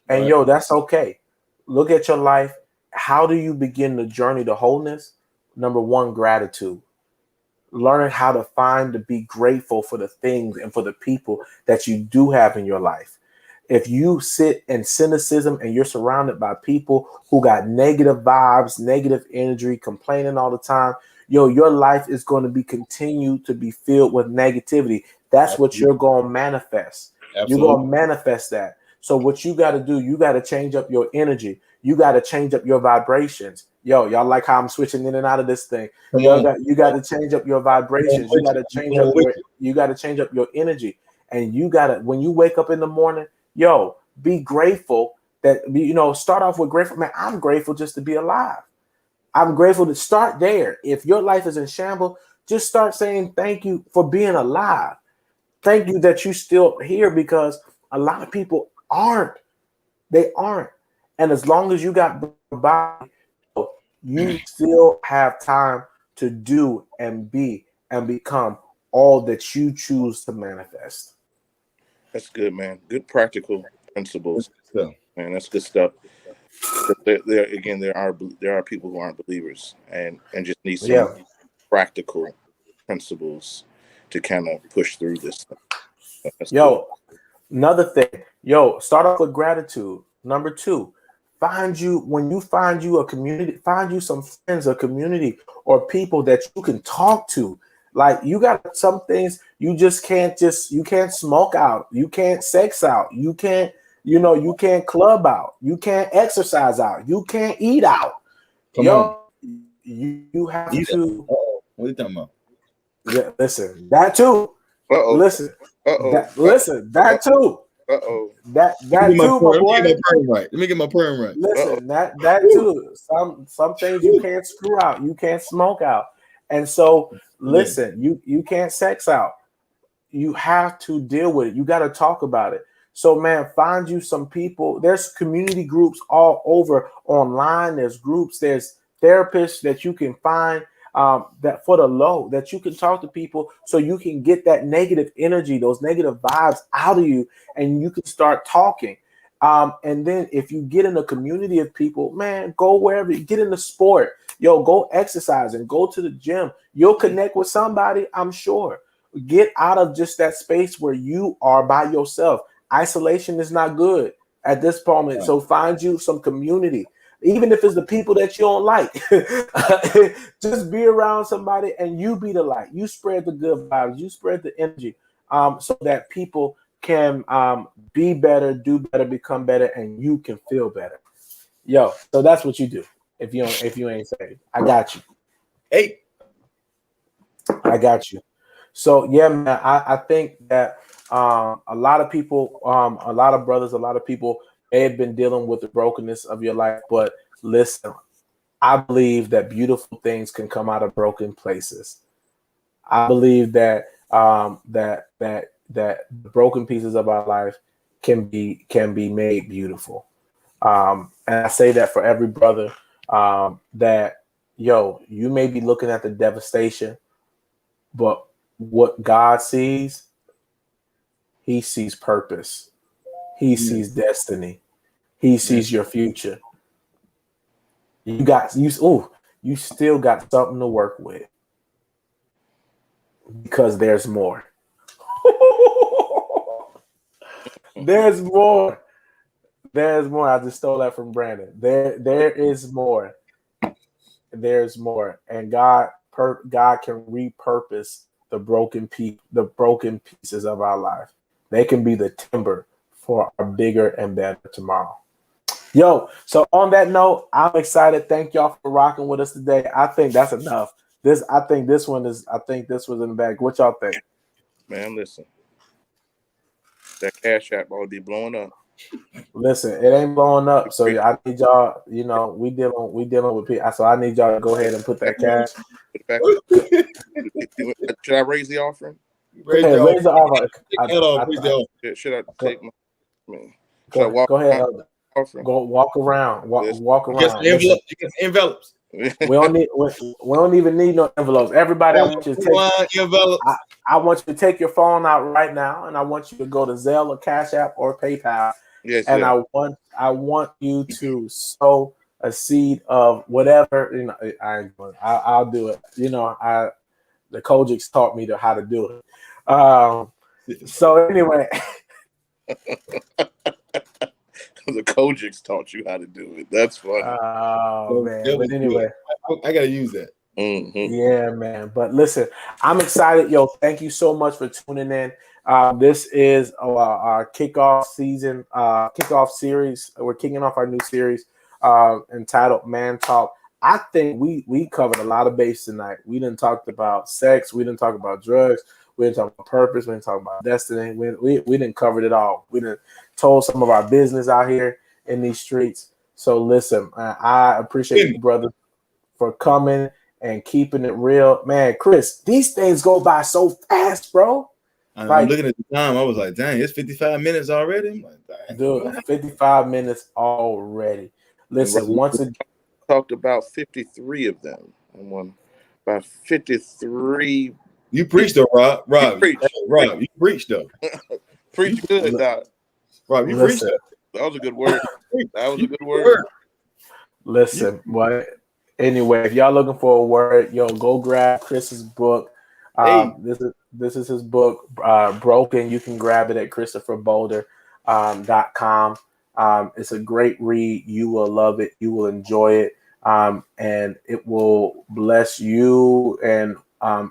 And that's okay. Look at your life. How do you begin the journey to wholeness? Number one, gratitude. Learn how to be grateful for the things and for the people that you do have in your life. If you sit in cynicism and you're surrounded by people who got negative vibes, negative energy, complaining all the time, your life is going to be continue to be filled with negativity. That's what you're going to manifest. Absolutely. You're going to manifest that. So what you got to do, you got to change up your energy. You got to change up your vibrations. Y'all like how I'm switching in and out of this thing. You got to change up your vibrations. You got to change up your energy. And you got to, when you wake up in the morning, be grateful that, start off with grateful. Man, I'm grateful just to be alive. I'm grateful to start there. If your life is in shambles, just start saying thank you for being alive. Thank you that you still here, because a lot of people aren't. They aren't. And as long as you got a body, you still have time to do and be and become all that you choose to manifest. That's good, man. Good practical principles. Man, that's good stuff. There are people who aren't believers and just need some practical principles to kind of push through this stuff. Good. Another thing, start off with gratitude. Number 2, when you find you a community, find you some friends, a community, or people that you can talk to. Like, you got some things you can't smoke out, you can't sex out, you can't club out, you can't exercise out, you can't eat out. You have to. What are you talking about? Yeah, listen, that too. Listen, that too. That too, my boy. Let me get my perm right. Listen, that too. Some things you can't screw out, you can't smoke out, and so listen, you can't sex out. You have to deal with it. You got to talk about it. So, man, find you some people. There's community groups all over online. There's groups. There's therapists that you can find that for the low, that you can talk to people so you can get that negative energy, those negative vibes out of you, and you can start talking. And then if you get in a community of people, man, go wherever you get into sport, go exercise and go to the gym. You'll connect with somebody, I'm sure. Get out of just that space where you are by yourself. Isolation is not good at this moment. Right. So find you some community, even if it's the people that you don't like. Just be around somebody and you be the light. You spread the good vibes. You spread the energy, so that people can be better, do better, become better, and you can feel better. So that's what you do. If you ain't saved, I got you. Hey, I got you. So yeah, man, I think that a lot of people, a lot of brothers, a lot of people may have been dealing with the brokenness of your life, but listen, I believe that beautiful things can come out of broken places. I believe that that the broken pieces of our life can be made beautiful. And I say that for every brother, that you may be looking at the devastation, but what God sees, He sees purpose. He sees destiny. He sees your future. You still got something to work with, because there's more. There's more. There's more. I just stole that from Brandon. There is more. There's more, and God can repurpose the broken pieces of our life. They can be the timber for a bigger and better tomorrow. So on that note, I'm excited. Thank y'all for rocking with us today. I think that's enough. I think this was in the bag. What y'all think? Man, listen. That Cash App will be blowing up. Listen, it ain't blowing up. So I need y'all, we dealing with people. So I need y'all to go ahead and put that cash. Should I raise the offering? Raise the offering. Should I take my? Go ahead. Go walk around. Walk around. You get envelopes. We don't even need no envelopes. Everybody, I want you to take envelopes. I want you to take your phone out right now, and I want you to go to Zelle or Cash App or PayPal. Yes, and I want you to sow a seed of whatever. I'll do it. The Kojaks taught me how to do it. So anyway, the Kojaks taught you how to do it. That's funny. Oh man! But anyway, I gotta use that. Mm-hmm. Yeah, man. But listen, I'm excited. Yo, thank you so much for tuning in. This is our kickoff season, kickoff series. We're kicking off our new series entitled Man Talk. I think we covered a lot of base tonight. We didn't talk about sex. We didn't talk about drugs. We didn't talk about purpose. We didn't talk about destiny. We didn't cover it all. We didn't told some of our business out here in these streets. So listen, I appreciate you, brother, for coming and keeping it real. Man, Chris, these things go by so fast, bro. I'm looking at the time. I was like, dang, it's 55 minutes already. I'm like, dang. Dude, 55 minutes already. Listen, once again, talked about 53 of them. And one about 53. You preached though, Rob. Rob, you preached though. Preach good, Doc. Rob, you preached though. That was a good word. That was a good word. Listen, what? Anyway, if y'all looking for a word, yo, go grab Chris's book. This is his book, Broken. You can grab it at ChristopherBoulder.com. It's a great read. You will love it. You will enjoy it. And it will bless you and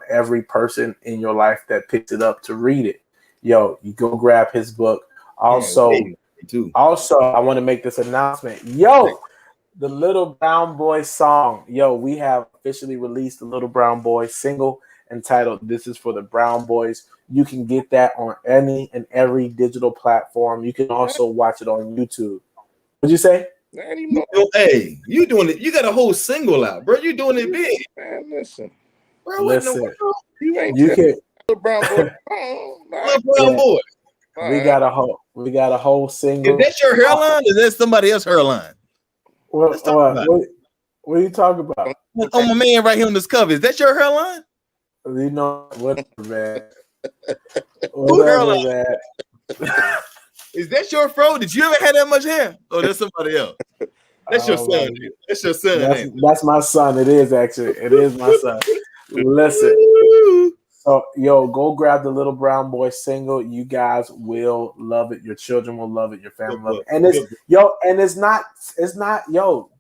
every person in your life that picks it up to read it. Yo, you go grab his book. Also, I want to make this announcement. Yo, the Little Brown Boy song. Yo, we have officially released the Little Brown Boy single entitled This Is for the Brown Boys. You can get that on any and every digital platform. You can also watch it on YouTube. What'd you say? Hey, you doing it. You got a whole single out, bro. You doing it big. Man, listen. Bro, listen. You can Little Brown Boy. Little Brown Boy. We got a whole single. Is that your hairline? Is that somebody else's hairline? What are you talking about? On my man right here on this cover. Is that your hairline? You know, whatever, man. Who hairline? Man. Is that your fro? Did you ever have that much hair? Or that's somebody else? That's your son. That's your son. That's my son. It is actually. It is my son. Listen. So, yo, go grab the Little Brown Boy single. You guys will love it. Your children will love it. Your family will love it. And it's not,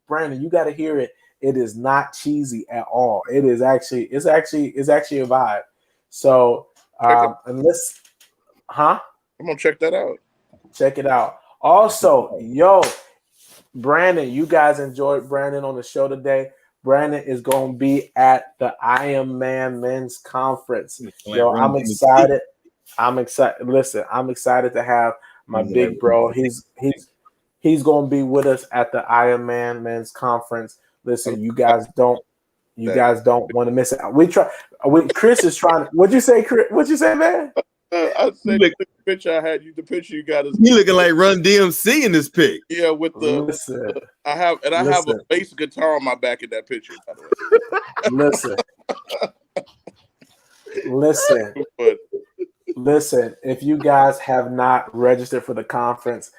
Brandon, you got to hear it. It is not cheesy at all. It's actually a vibe. So, I'm gonna check that out. Check it out. Also, yo, Brandon, you guys enjoyed Brandon on the show today. Brandon is going to be at the I Am Man Men's Conference. Yo, I'm excited. Listen, I'm excited to have my big bro. He's going to be with us at the I Am Man Men's Conference. Listen, you guys don't want to miss it. Chris is trying. What'd you say, Chris? What'd you say, man? I said the picture I had. The picture you got is you looking like Run DMC in this pic. Yeah, with the I have a bass guitar on my back in that picture. By the way. Listen. If you guys have not registered for the conference,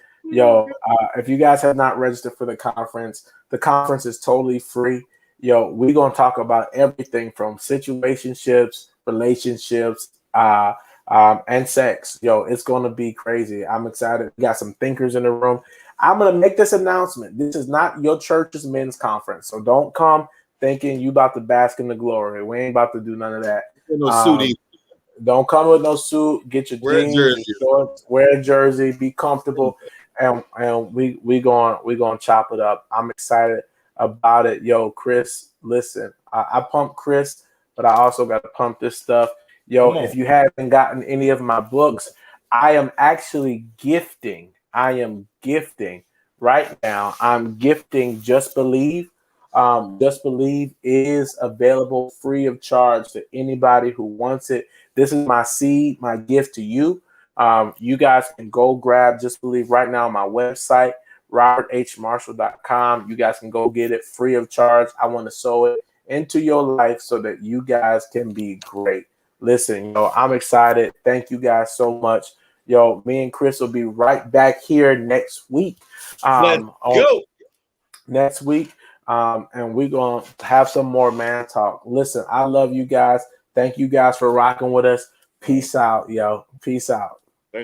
the conference is totally free. Yo, we're gonna talk about everything from situationships, relationships, and sex. Yo, it's going to be crazy. I'm excited. We got some thinkers in the room. I'm going to make this announcement. This is not your church's men's conference. So don't come thinking you about to bask in the glory. We ain't about to do none of that. Don't come with no suit. Get your jeans, shorts, wear a jersey, be comfortable, and we going to chop it up. I'm excited about it. Yo, Chris, listen, I pump Chris, but I also got to pump this stuff. Yo, if you haven't gotten any of my books, I am actually gifting. Right now. I'm gifting Just Believe. Just Believe is available free of charge to anybody who wants it. This is my seed, my gift to you. You guys can go grab Just Believe right now on my website, roberthmarshall.com. You guys can go get it free of charge. I want to sow it into your life so that you guys can be great. Listen, yo, I'm excited. Thank you guys so much. Yo, me and Chris will be right back here next week. Next week. And we're going to have some more man talk. Listen, I love you guys. Thank you guys for rocking with us. Peace out, yo. Peace out.